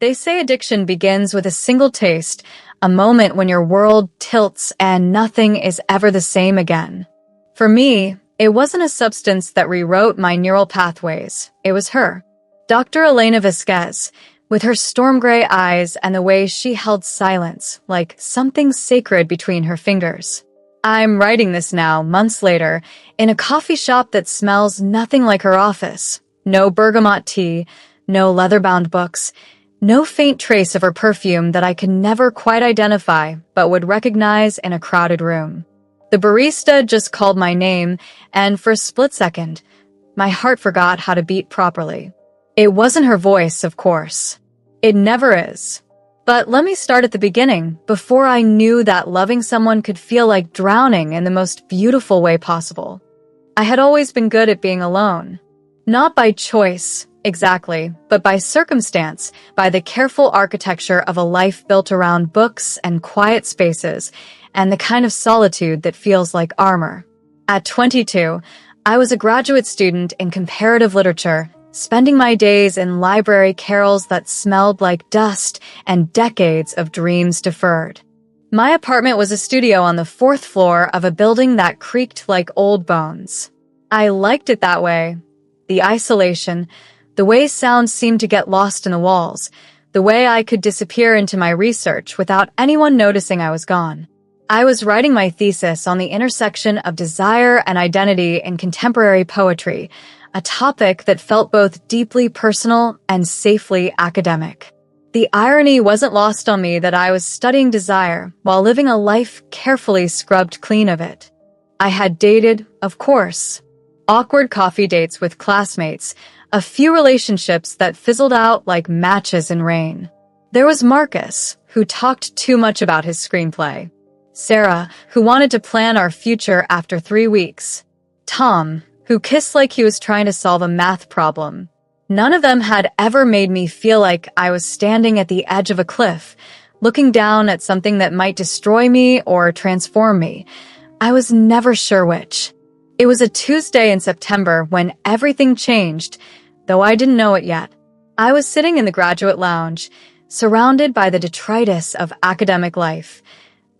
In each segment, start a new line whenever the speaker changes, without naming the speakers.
They say addiction begins with a single taste, a moment when your world tilts and nothing is ever the same again. For me, it wasn't a substance that rewrote my neural pathways. It was her. Dr. Elena Vasquez, with her storm gray eyes and the way she held silence, like something sacred between her fingers. I'm writing this now, months later, in a coffee shop that smells nothing like her office. No bergamot tea, no leather-bound books, no faint trace of her perfume that I could never quite identify but would recognize in a crowded room. The barista just called my name, and for a split second, my heart forgot how to beat properly. It wasn't her voice, of course. It never is. But let me start at the beginning, before I knew that loving someone could feel like drowning in the most beautiful way possible. I had always been good at being alone. Not by choice, exactly, but by circumstance, by the careful architecture of a life built around books and quiet spaces, and the kind of solitude that feels like armor. At 22, I was a graduate student in comparative literature, spending my days in library carols that smelled like dust and decades of dreams deferred. My apartment was a studio on the 4th floor of a building that creaked like old bones. I liked it that way. The isolation, the way sound seemed to get lost in the walls, the way I could disappear into my research without anyone noticing I was gone. I was writing my thesis on the intersection of desire and identity in contemporary poetry, a topic that felt both deeply personal and safely academic. The irony wasn't lost on me that I was studying desire while living a life carefully scrubbed clean of it. I had dated, of course. Awkward coffee dates with classmates, a few relationships that fizzled out like matches in rain. There was Marcus, who talked too much about his screenplay. Sarah, who wanted to plan our future after 3 weeks. Tom, who kissed like he was trying to solve a math problem. None of them had ever made me feel like I was standing at the edge of a cliff, looking down at something that might destroy me or transform me. I was never sure which. It was a Tuesday in September when everything changed, though I didn't know it yet. I was sitting in the graduate lounge, surrounded by the detritus of academic life.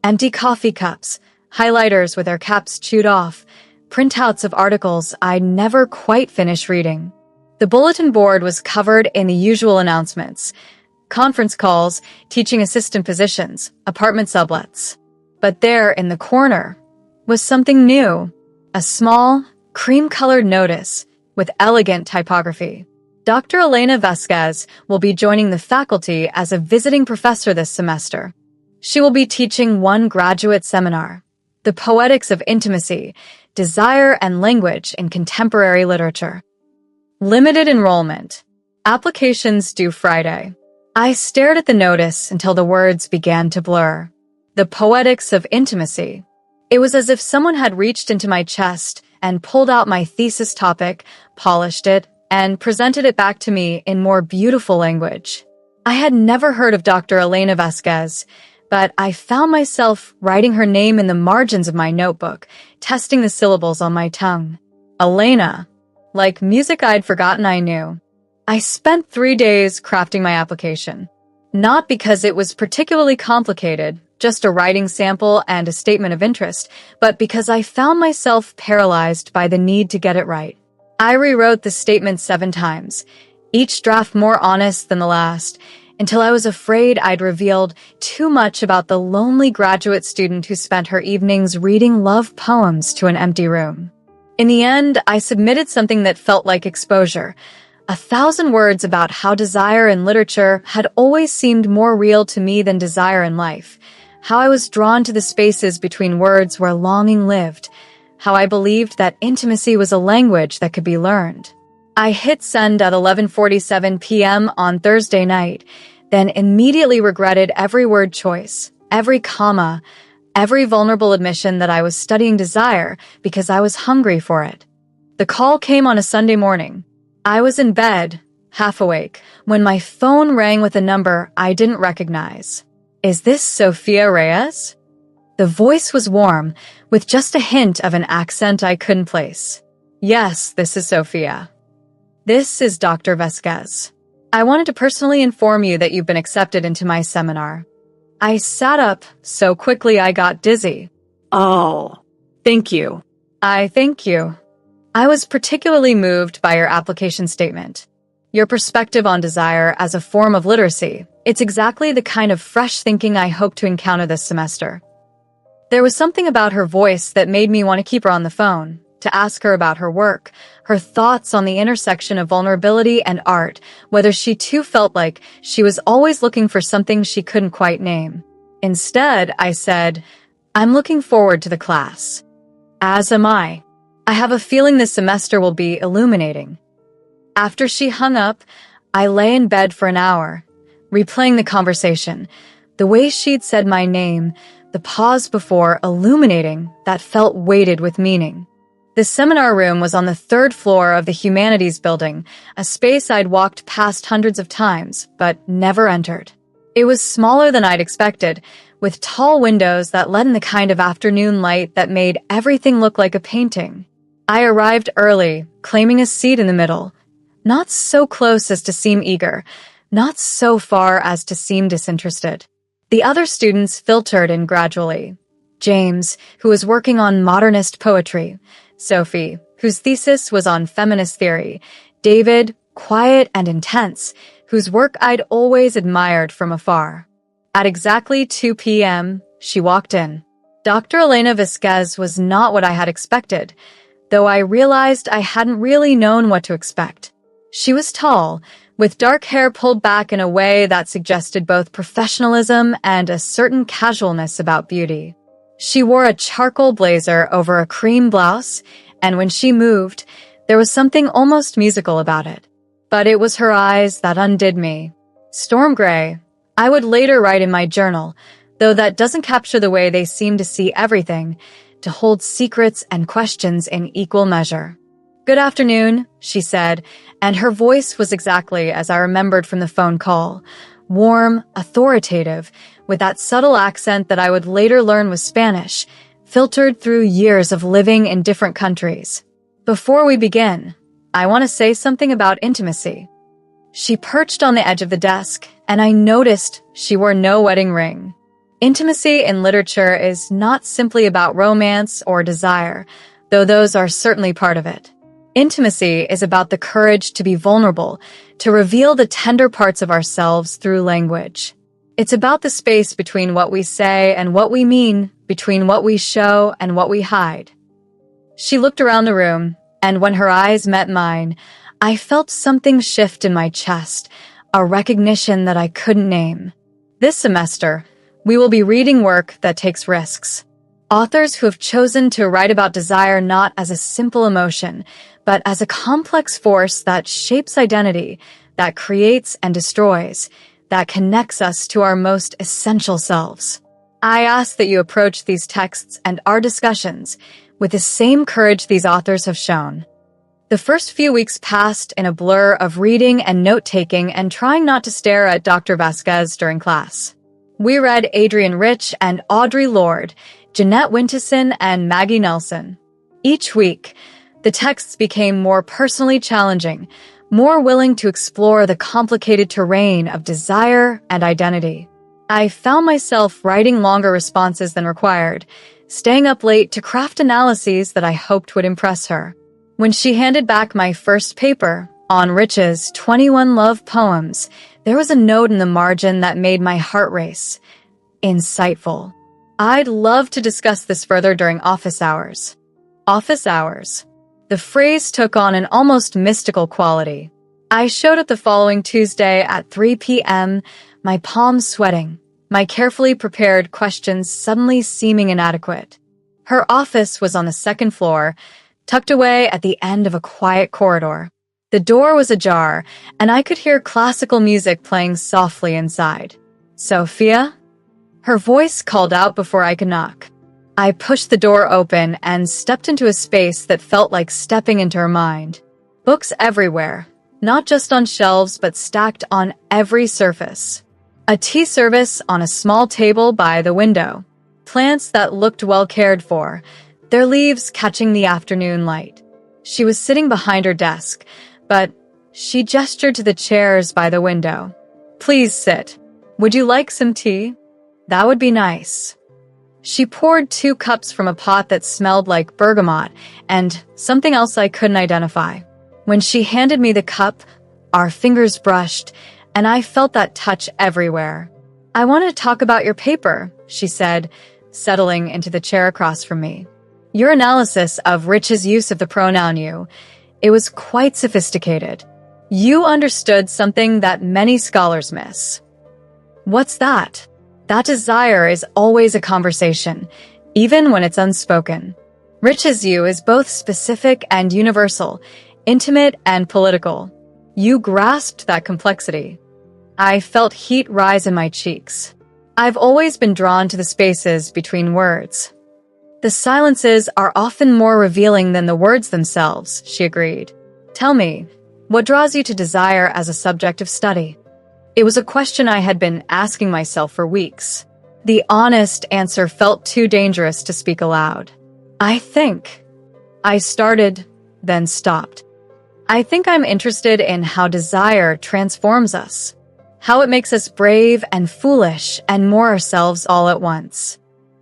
Empty coffee cups, highlighters with their caps chewed off, printouts of articles I'd never quite finished reading. The bulletin board was covered in the usual announcements: conference calls, teaching assistant positions, apartment sublets. But there, in the corner, was something new. A small, cream-colored notice with elegant typography. Dr. Elena Vasquez will be joining the faculty as a visiting professor this semester. She will be teaching one graduate seminar, The Poetics of Intimacy, Desire and Language in Contemporary Literature. Limited enrollment. Applications due Friday. I stared at the notice until the words began to blur. The Poetics of Intimacy. It was as if someone had reached into my chest and pulled out my thesis topic, polished it, and presented it back to me in more beautiful language. I had never heard of Dr. Elena Vasquez, but I found myself writing her name in the margins of my notebook, testing the syllables on my tongue. Elena. Like music I'd forgotten I knew. I spent 3 days crafting my application. Not because it was particularly complicated, just a writing sample and a statement of interest, but because I found myself paralyzed by the need to get it right. I rewrote the statement 7 times, each draft more honest than the last, until I was afraid I'd revealed too much about the lonely graduate student who spent her evenings reading love poems to an empty room. In the end, I submitted something that felt like exposure, 1,000 words about how desire in literature had always seemed more real to me than desire in life, how I was drawn to the spaces between words where longing lived, how I believed that intimacy was a language that could be learned. I hit send at 11:47 p.m. on Thursday night, then immediately regretted every word choice, every comma, every vulnerable admission that I was studying desire because I was hungry for it. The call came on a Sunday morning. I was in bed, half awake, when my phone rang with a number I didn't recognize. Is this Sophia Reyes? The voice was warm, with just a hint of an accent I couldn't place. Yes, this is Sophia. This is Dr. Vasquez. I wanted to personally inform you that you've been accepted into my seminar." I sat up so quickly I got dizzy.
Oh, thank you.
I thank you. I was particularly moved by your application statement. Your perspective on desire as a form of literacy. It's exactly the kind of fresh thinking I hope to encounter this semester. There was something about her voice that made me want to keep her on the phone, to ask her about her work, her thoughts on the intersection of vulnerability and art, whether she too felt like she was always looking for something she couldn't quite name. Instead, I said, "I'm looking forward to the class." As am I. I have a feeling this semester will be illuminating. After she hung up, I lay in bed for an hour, replaying the conversation, the way she'd said my name, the pause before illuminating that felt weighted with meaning. The seminar room was on the third floor of the Humanities building, a space I'd walked past hundreds of times, but never entered. It was smaller than I'd expected, with tall windows that let in the kind of afternoon light that made everything look like a painting. I arrived early, claiming a seat in the middle, not so close as to seem eager, not so far as to seem disinterested. The other students filtered in gradually. James, who was working on modernist poetry. Sophie, whose thesis was on feminist theory. David, quiet and intense, whose work I'd always admired from afar. At exactly 2 p.m., she walked in. Dr. Elena Vasquez was not what I had expected, though I realized I hadn't really known what to expect. She was tall, with dark hair pulled back in a way that suggested both professionalism and a certain casualness about beauty. She wore a charcoal blazer over a cream blouse, and when she moved, there was something almost musical about it. But it was her eyes that undid me. Storm gray, I would later write in my journal, though that doesn't capture the way they seem to see everything, to hold secrets and questions in equal measure. "Good afternoon," she said, and her voice was exactly as I remembered from the phone call. Warm, authoritative, with that subtle accent that I would later learn was Spanish, filtered through years of living in different countries. "Before we begin, I want to say something about intimacy." She perched on the edge of the desk, and I noticed she wore no wedding ring. Intimacy in literature is not simply about romance or desire, though those are certainly part of it. Intimacy is about the courage to be vulnerable, to reveal the tender parts of ourselves through language. It's about the space between what we say and what we mean, between what we show and what we hide. She looked around the room, and when her eyes met mine, I felt something shift in my chest, a recognition that I couldn't name. This semester, we will be reading work that takes risks. Authors who have chosen to write about desire not as a simple emotion, but as a complex force that shapes identity, that creates and destroys, that connects us to our most essential selves. I ask that you approach these texts and our discussions with the same courage these authors have shown. The first few weeks passed in a blur of reading and note-taking and trying not to stare at Dr. Vasquez during class. We read Adrienne Rich and Audre Lorde, Jeanette Winterson and Maggie Nelson. Each week, the texts became more personally challenging, more willing to explore the complicated terrain of desire and identity. I found myself writing longer responses than required, staying up late to craft analyses that I hoped would impress her. When she handed back my first paper, on Rich's 21 Love Poems, there was a note in the margin that made my heart race. Insightful. I'd love to discuss this further during office hours. Office hours. The phrase took on an almost mystical quality. I showed up the following Tuesday at 3 p.m., my palms sweating, my carefully prepared questions suddenly seeming inadequate. Her office was on the second floor, tucked away at the end of a quiet corridor. The door was ajar, and I could hear classical music playing softly inside. "Sophia?" Her voice called out before I could knock. I pushed the door open and stepped into a space that felt like stepping into her mind. Books everywhere, not just on shelves but stacked on every surface. A tea service on a small table by the window. Plants that looked well cared for, their leaves catching the afternoon light. She was sitting behind her desk, but She gestured to the chairs by the window. "Please sit. Would you like some tea? That would be nice." She poured 2 cups from a pot that smelled like bergamot and something else I couldn't identify. When she handed me the cup, our fingers brushed, and I felt that touch everywhere. "I want to talk about your paper," she said, settling into the chair across from me. "Your analysis of Rich's use of the pronoun you, it was quite sophisticated. You understood something that many scholars miss." "What's that?" "That desire is always a conversation, even when it's unspoken. Rich's you is both specific and universal, intimate and political. You grasped that complexity." I felt heat rise in my cheeks. I've always been drawn to the spaces between words. "The silences are often more revealing than the words themselves," she agreed. "Tell me, what draws you to desire as a subject of study?" It was a question I had been asking myself for weeks. The honest answer felt too dangerous to speak aloud. I started, then stopped. "I think I'm interested in how desire transforms us, how it makes us brave and foolish and more ourselves all at once."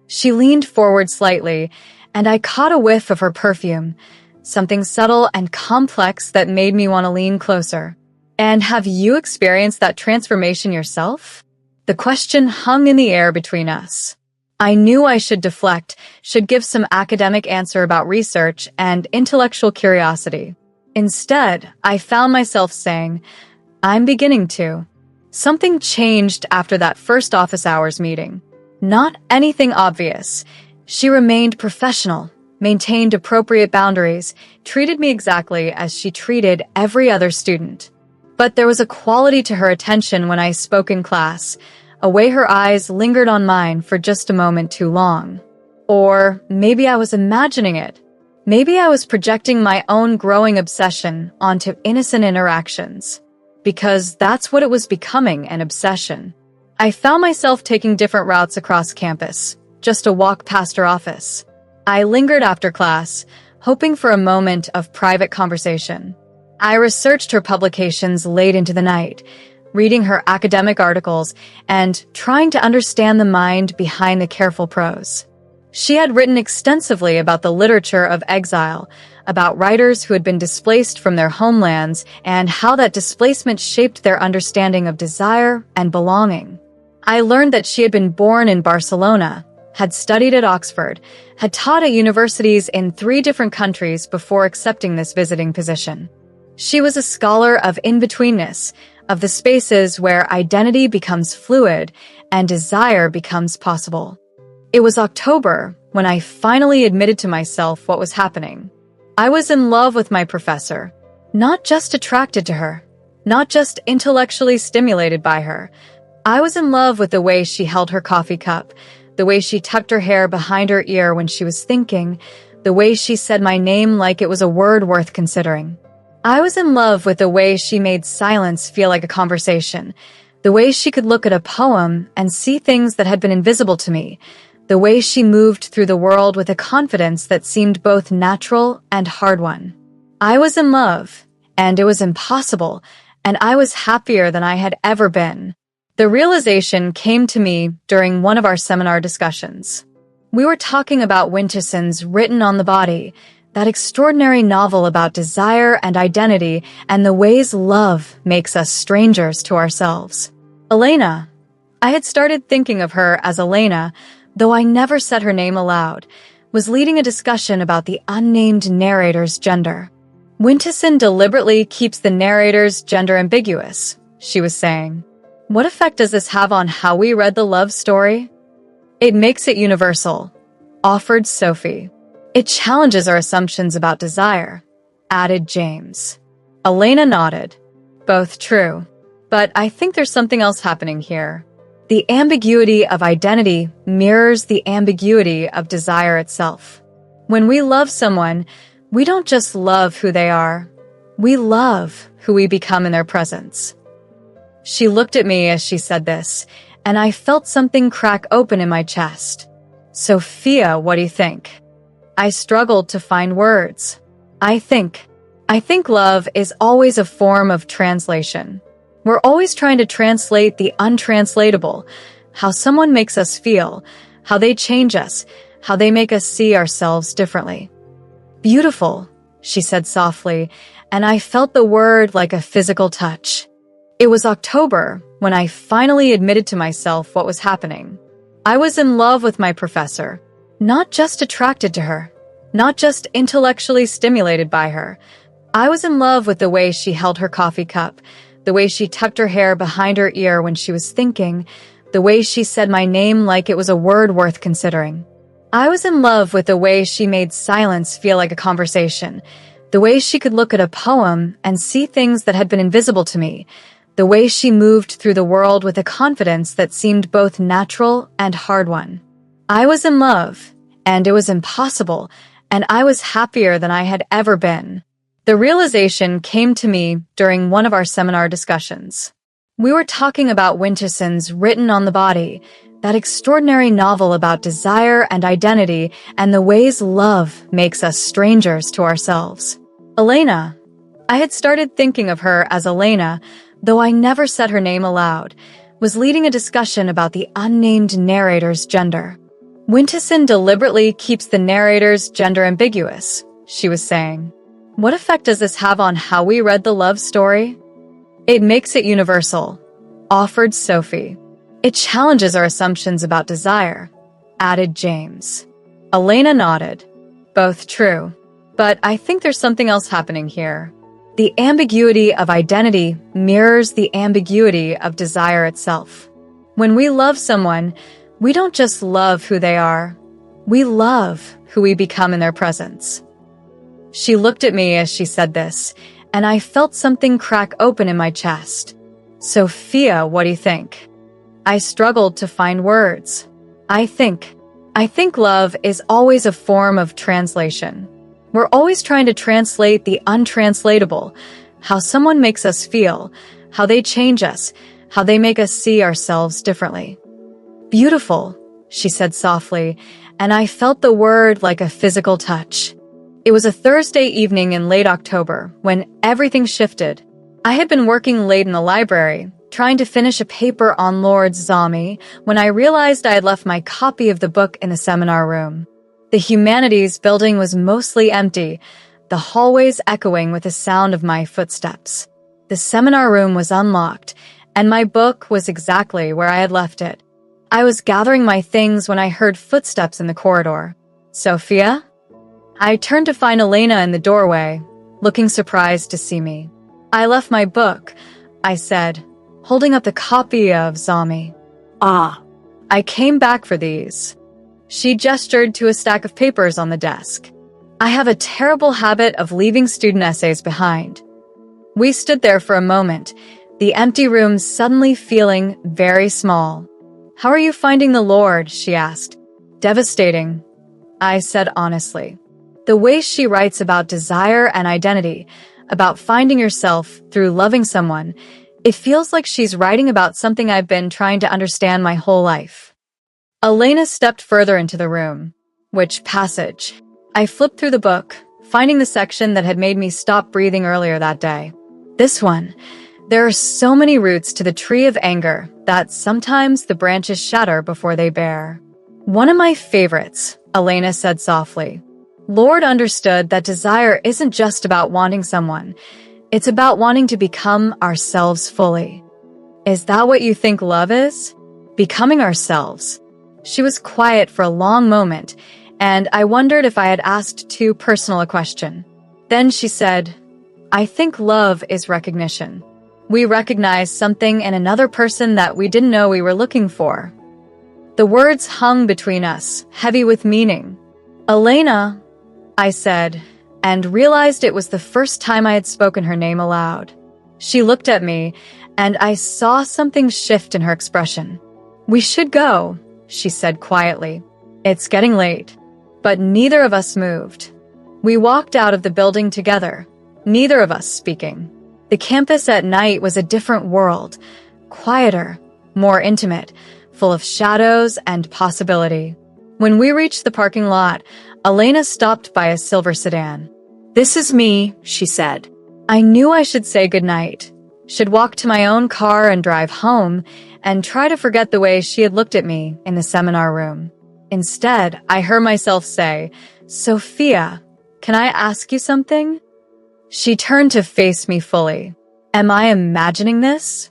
She leaned forward slightly, and I caught a whiff of her perfume, something subtle and complex that made me want to lean closer. "And have you experienced that transformation yourself?" The question hung in the air between us. I knew I should deflect, should give some academic answer about research and intellectual curiosity. Instead, I found myself saying, "I'm beginning to." Something changed after that first office hours meeting. Not anything obvious. She remained professional, maintained appropriate boundaries, treated me exactly as she treated every other student. But there was a quality to her attention when I spoke in class, a way her eyes lingered on mine for just a moment too long. Or maybe I was imagining it. Maybe I was projecting my own growing obsession onto innocent interactions. Because that's what it was becoming, an obsession. I found myself taking different routes across campus, just a walk past her office. I lingered after class, hoping for a moment of private conversation. I researched her publications late into the night, reading her academic articles and trying to understand the mind behind the careful prose. She had written extensively about the literature of exile, about writers who had been displaced from their homelands and how that displacement shaped their understanding of desire and belonging. I learned that she had been born in Barcelona, had studied at Oxford, had taught at universities in 3 different countries before accepting this visiting position. She was a scholar of in-betweenness, of the spaces where identity becomes fluid and desire becomes possible. It was October when I finally admitted to myself what was happening. I was in love with my professor, not just attracted to her, not just intellectually stimulated by her. I was in love with the way she held her coffee cup, the way she tucked her hair behind her ear when she was thinking, the way she said my name like it was a word worth considering. I was in love with the way she made silence feel like a conversation, the way she could look at a poem and see things that had been invisible to me, the way she moved through the world with a confidence that seemed both natural and hard-won. I was in love, and it was impossible, and I was happier than I had ever been. The realization came to me during one of our seminar discussions. We were talking about Winterson's Written on the Body, that extraordinary novel about desire and identity and the ways love makes us strangers to ourselves. Elena. I had started thinking of her as Elena, though I never said her name aloud, was leading a discussion about the unnamed narrator's gender. Winterson deliberately keeps the narrator's gender ambiguous, she was saying. What effect does this have on how we read the love story? It makes it universal, offered Sophie. It challenges our assumptions about desire, added James. Elena nodded. Both true. But I think there's something else happening here. The ambiguity of identity mirrors the ambiguity of desire itself. When we love someone, we don't just love who they are. We love who we become in their presence. She looked at me as she said this, and I felt something crack open in my chest. Sophia, what do you think? I struggled to find words. I think I think love is always a form of translation. We're always trying to translate the untranslatable, how someone makes us feel, how they change us, how they make us see ourselves differently. Beautiful, she said softly, and I felt the word like a physical touch. It was October when I finally admitted to myself what was happening. I was in love with my professor, not just attracted to her, not just intellectually stimulated by her. I was in love with the way she held her coffee cup, the way she tucked her hair behind her ear when she was thinking, the way she said my name like it was a word worth considering. I was in love with the way she made silence feel like a conversation, the way she could look at a poem and see things that had been invisible to me, the way she moved through the world with a confidence that seemed both natural and hard-won. I was in love, and it was impossible, and I was happier than I had ever been. The realization came to me during one of our seminar discussions. We were talking about Winterson's Written on the Body, that extraordinary novel about desire and identity and the ways love makes us strangers to ourselves. Elena. I had started thinking of her as Elena, though I never said her name aloud, was leading a discussion about the unnamed narrator's gender. Winterson deliberately keeps the narrator's gender ambiguous, she was saying. What effect does this have on how we read the love story? It makes it universal, offered Sophie. It challenges our assumptions about desire, added James. Elena nodded. Both true. But I think there's something else happening here. The ambiguity of identity mirrors the ambiguity of desire itself. When we love someone, we don't just love who they are. We love who we become in their presence. She looked at me as she said this, and I felt something crack open in my chest. Sophia, what do you think? I struggled to find words. I think love is always a form of translation. We're always trying to translate the untranslatable, how someone makes us feel, how they change us, how they make us see ourselves differently. Beautiful, she said softly, and I felt the word like a physical touch. It was a Thursday evening in late October when everything shifted. I had been working late in the library, trying to finish a paper on Lord Zami, when I realized I had left my copy of the book in the seminar room. The humanities building was mostly empty, the hallways echoing with the sound of my footsteps. The seminar room was unlocked, and my book was exactly where I had left it. I was gathering my things when I heard footsteps in the corridor. Sophia? I turned to find Elena in the doorway, looking surprised to see me. I left my book, I said, holding up the copy of Zami.
Ah.
I came back for these. She gestured to a stack of papers on the desk. I have a terrible habit of leaving student essays behind. We stood there for a moment, the empty room suddenly feeling very small. How are you finding the Lord? She asked. Devastating, I said honestly. The way she writes about desire and identity, about finding yourself through loving someone, it feels like she's writing about something I've been trying to understand my whole life. Elena stepped further into the room. Which passage? I flipped through the book, finding the section that had made me stop breathing earlier that day. This one. There are so many roots to the tree of anger that sometimes the branches shatter before they bear. One of my favorites, Elena said softly. Lord understood that desire isn't just about wanting someone. It's about wanting to become ourselves fully. Is that what you think love is? Becoming ourselves. She was quiet for a long moment, and I wondered if I had asked too personal a question. Then she said, I think love is recognition. We recognize something in another person that we didn't know we were looking for. The words hung between us, heavy with meaning. Elena, I said, and realized it was the first time I had spoken her name aloud. She looked at me, and I saw something shift in her expression. We should go, she said quietly. It's getting late. But neither of us moved. We walked out of the building together, neither of us speaking. The campus at night was a different world, quieter, more intimate, full of shadows and possibility. When we reached the parking lot, Elena stopped by a silver sedan.
"This is me," she said.
I knew I should say goodnight, should walk to my own car and drive home, and try to forget the way she had looked at me in the seminar room. Instead, I heard myself say, "Sophia, can I ask you something?" She turned to face me fully. Am I imagining this?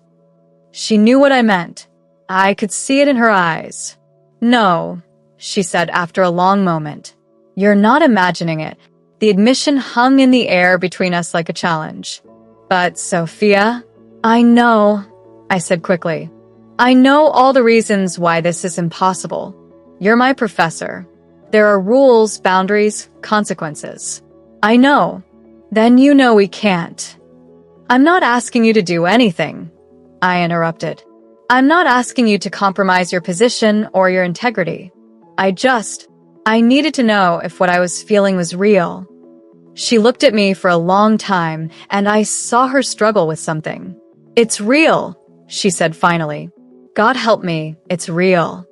She knew what I meant. I could see it in her eyes. No, she said after a long moment. You're not imagining it. The admission hung in the air between us like a challenge. But, Sophia, I know, I said quickly. I know all the reasons why this is impossible. You're my professor. There are rules, boundaries, consequences. I know. Then you know we can't. I'm not asking you to do anything, I interrupted. I'm not asking you to compromise your position or your integrity. I needed to know if what I was feeling was real. She looked at me for a long time, and I saw her struggle with something. It's real, she said finally. God help me, it's real.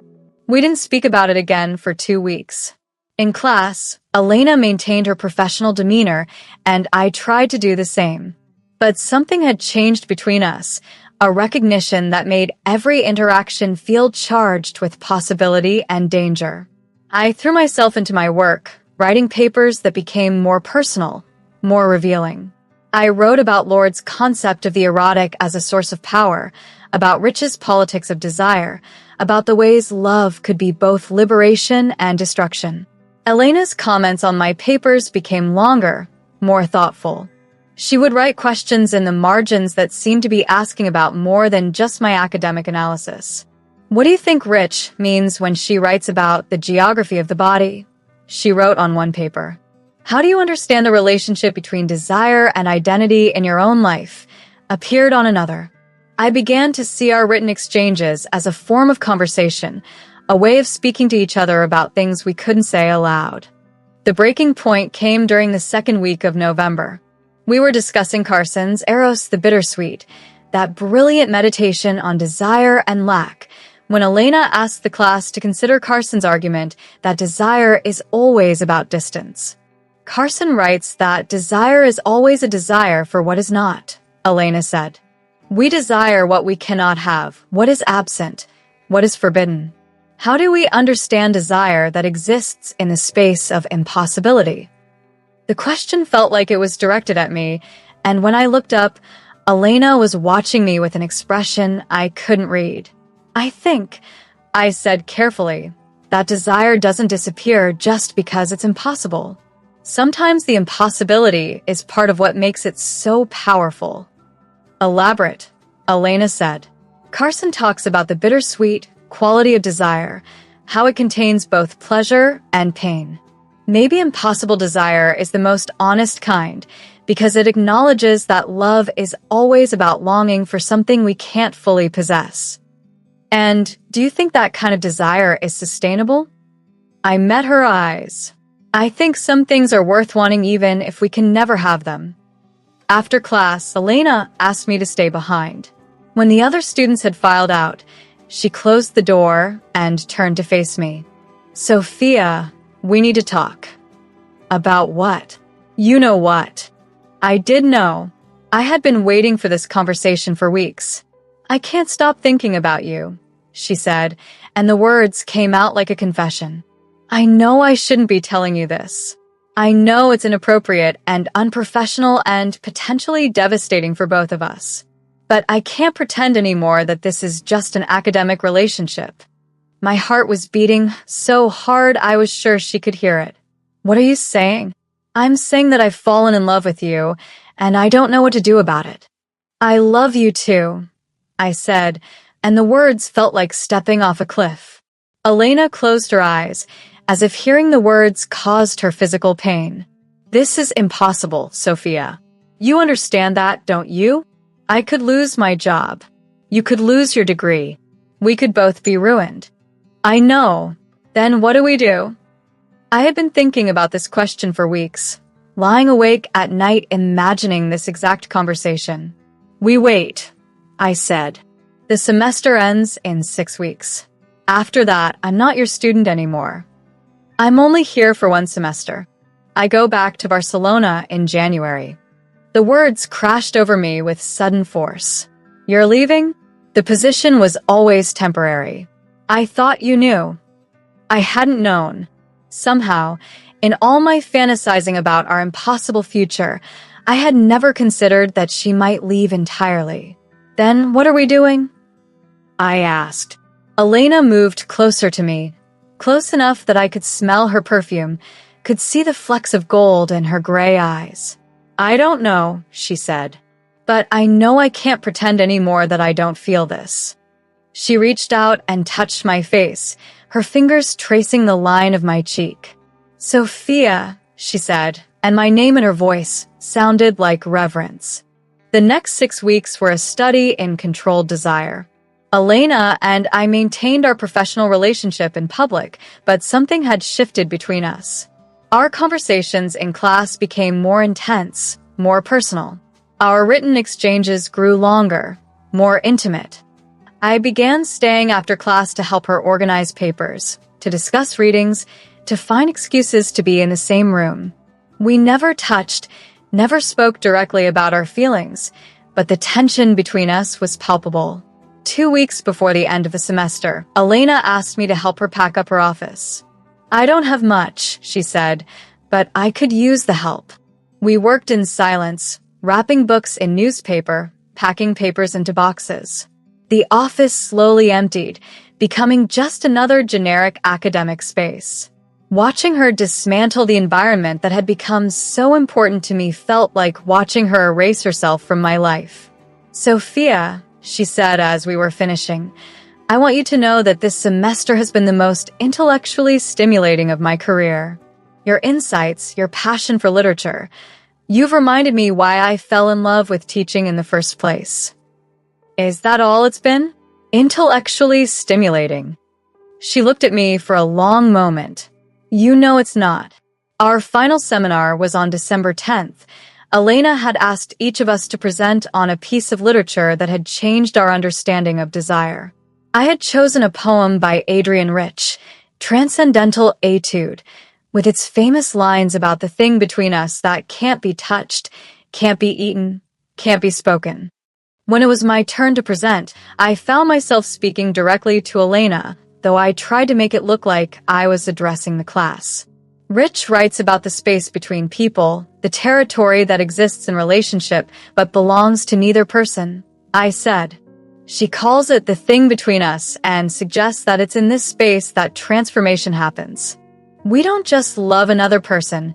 We didn't speak about it again for 2 weeks. In class, Elena maintained her professional demeanor, and I tried to do the same. But something had changed between us, a recognition that made every interaction feel charged with possibility and danger. I threw myself into my work, writing papers that became more personal, more revealing. I wrote about Lord's concept of the erotic as a source of power, about Rich's politics of desire, about the ways love could be both liberation and destruction. Elena's comments on my papers became longer, more thoughtful. She would write questions in the margins that seemed to be asking about more than just my academic analysis. What do you think Rich means when she writes about the geography of the body? She wrote on one paper. How do you understand the relationship between desire and identity in your own life? Appeared on another. I began to see our written exchanges as a form of conversation, a way of speaking to each other about things we couldn't say aloud. The breaking point came during the second week of November. We were discussing Carson's Eros the Bittersweet, that brilliant meditation on desire and lack, when Elena asked the class to consider Carson's argument that desire is always about distance. Carson writes that desire is always a desire for what is not, Elena said. We desire what we cannot have, what is absent, what is forbidden. How do we understand desire that exists in the space of impossibility? The question felt like it was directed at me, and when I looked up, Elena was watching me with an expression I couldn't read. I think, I said carefully, that desire doesn't disappear just because it's impossible. Sometimes the impossibility is part of what makes it so powerful. Elaborate, Elena said. Carson talks about the bittersweet quality of desire, how it contains both pleasure and pain. Maybe impossible desire is the most honest kind, because it acknowledges that love is always about longing for something we can't fully possess. And do you think that kind of desire is sustainable? I met her eyes. I think some things are worth wanting even if we can never have them. After class, Elena asked me to stay behind. When the other students had filed out, she closed the door and turned to face me. Sophia, we need to talk. About what? You know what. I did know. I had been waiting for this conversation for weeks. I can't stop thinking about you, she said, and the words came out like a confession. I know I shouldn't be telling you this. I know it's inappropriate and unprofessional and potentially devastating for both of us. But I can't pretend anymore that this is just an academic relationship. My heart was beating so hard I was sure she could hear it. What are you saying? I'm saying that I've fallen in love with you, and I don't know what to do about it. I love you too, I said, and the words felt like stepping off a cliff. Elena closed her eyes, as if hearing the words caused her physical pain. This is impossible, Sophia. You understand that, don't you? I could lose my job. You could lose your degree. We could both be ruined. I know. Then what do we do? I had been thinking about this question for weeks, lying awake at night imagining this exact conversation. We wait, I said. The semester ends in 6 weeks. After that, I'm not your student anymore. I'm only here for 1 semester. I go back to Barcelona in January. The words crashed over me with sudden force. You're leaving? The position was always temporary. I thought you knew. I hadn't known. Somehow, in all my fantasizing about our impossible future, I had never considered that she might leave entirely. Then what are we doing? I asked. Elena moved closer to me, close enough that I could smell her perfume, could see the flecks of gold in her gray eyes. I don't know, she said, but I know I can't pretend anymore that I don't feel this. She reached out and touched my face, her fingers tracing the line of my cheek. Sophia, she said, and my name in her voice sounded like reverence. The next 6 weeks were a study in controlled desire. Elena and I maintained our professional relationship in public, but something had shifted between us. Our conversations in class became more intense, more personal. Our written exchanges grew longer, more intimate. I began staying after class to help her organize papers, to discuss readings, to find excuses to be in the same room. We never touched, never spoke directly about our feelings, but the tension between us was palpable. 2 weeks before the end of the semester, Elena asked me to help her pack up her office. I don't have much, she said, but I could use the help. We worked in silence, wrapping books in newspaper, packing papers into boxes. The office slowly emptied, becoming just another generic academic space. Watching her dismantle the environment that had become so important to me felt like watching her erase herself from my life. Sophia, she said as we were finishing, I want you to know that this semester has been the most intellectually stimulating of my career. Your insights, your passion for literature, you've reminded me why I fell in love with teaching in the first place. Is that all it's been? Intellectually stimulating. She looked at me for a long moment. You know it's not. Our final seminar was on December 10th. Elena had asked each of us to present on a piece of literature that had changed our understanding of desire. I had chosen a poem by Adrienne Rich, Transcendental Etude, with its famous lines about the thing between us that can't be touched, can't be eaten, can't be spoken. When it was my turn to present, I found myself speaking directly to Elena, though I tried to make it look like I was addressing the class. Rich writes about the space between people, the territory that exists in relationship but belongs to neither person. I said. She calls it the thing between us and suggests that it's in this space that transformation happens. We don't just love another person,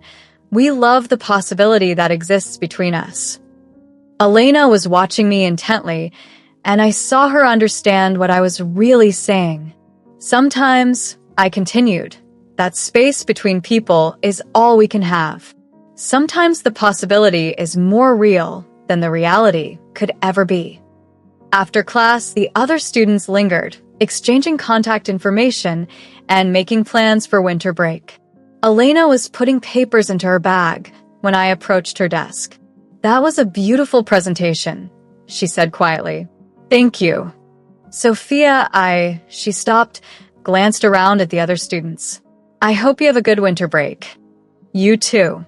we love the possibility that exists between us. Elena was watching me intently, and I saw her understand what I was really saying. Sometimes, I continued, that space between people is all we can have. Sometimes the possibility is more real than the reality could ever be. After class, the other students lingered, exchanging contact information and making plans for winter break. Elena was putting papers into her bag when I approached her desk. That was a beautiful presentation, she said quietly. Thank you. Sophia, she stopped, glanced around at the other students. I hope you have a good winter break. You too.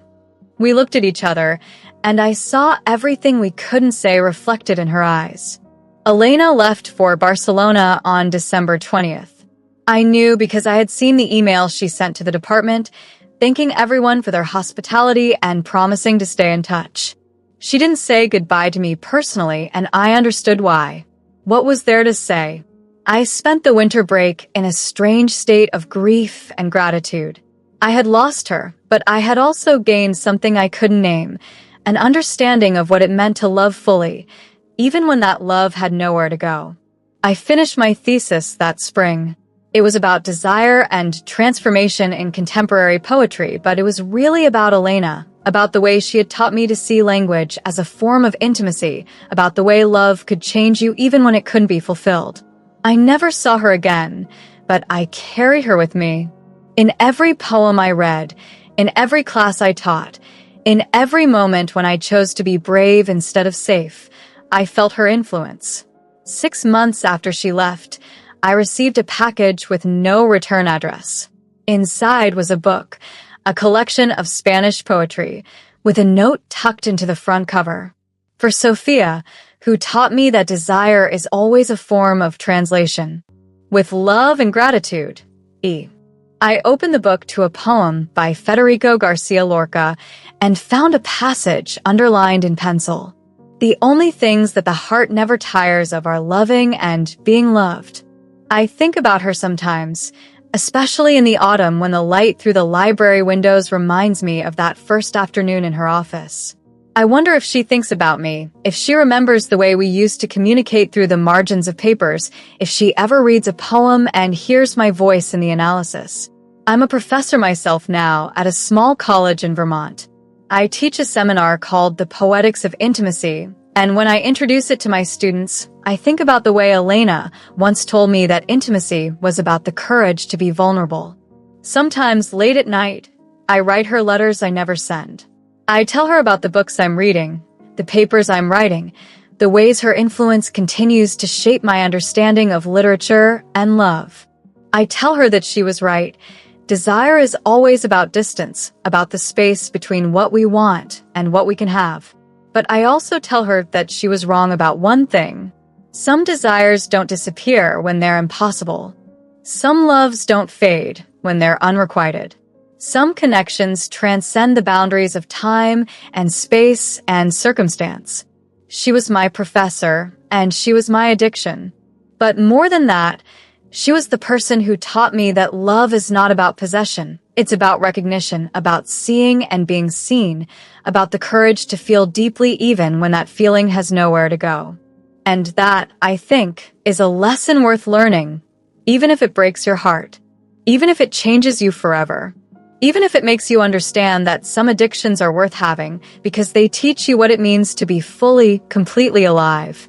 We looked at each other, and I saw everything we couldn't say reflected in her eyes. Elena left for Barcelona on December 20th. I knew because I had seen the email she sent to the department, thanking everyone for their hospitality and promising to stay in touch. She didn't say goodbye to me personally, and I understood why. What was there to say? I spent the winter break in a strange state of grief and gratitude. I had lost her, but I had also gained something I couldn't name, an understanding of what it meant to love fully, even when that love had nowhere to go. I finished my thesis that spring. It was about desire and transformation in contemporary poetry, but it was really about Elena, about the way she had taught me to see language as a form of intimacy, about the way love could change you even when it couldn't be fulfilled. I never saw her again, but I carry her with me. In every poem I read, in every class I taught, in every moment when I chose to be brave instead of safe, I felt her influence. 6 months after she left, I received a package with no return address. Inside was a book, a collection of Spanish poetry, with a note tucked into the front cover. For Sophia, who taught me that desire is always a form of translation. With love and gratitude, E. I opened the book to a poem by Federico Garcia Lorca and found a passage underlined in pencil. The only things that the heart never tires of are loving and being loved. I think about her sometimes, especially in the autumn when the light through the library windows reminds me of that first afternoon in her office. I wonder if she thinks about me, if she remembers the way we used to communicate through the margins of papers, if she ever reads a poem and hears my voice in the analysis. I'm a professor myself now at a small college in Vermont. I teach a seminar called The Poetics of Intimacy, and when I introduce it to my students, I think about the way Elena once told me that intimacy was about the courage to be vulnerable. Sometimes late at night, I write her letters I never send. I tell her about the books I'm reading, the papers I'm writing, the ways her influence continues to shape my understanding of literature and love. I tell her that she was right. Desire is always about distance, about the space between what we want and what we can have. But I also tell her that she was wrong about one thing. Some desires don't disappear when they're impossible. Some loves don't fade when they're unrequited. Some connections transcend the boundaries of time and space and circumstance. She was my professor, and she was my addiction. But more than that, she was the person who taught me that love is not about possession. It's about recognition, about seeing and being seen, about the courage to feel deeply even when that feeling has nowhere to go. And that, I think, is a lesson worth learning, even if it breaks your heart, even if it changes you forever. Even if it makes you understand that some addictions are worth having because they teach you what it means to be fully, completely alive.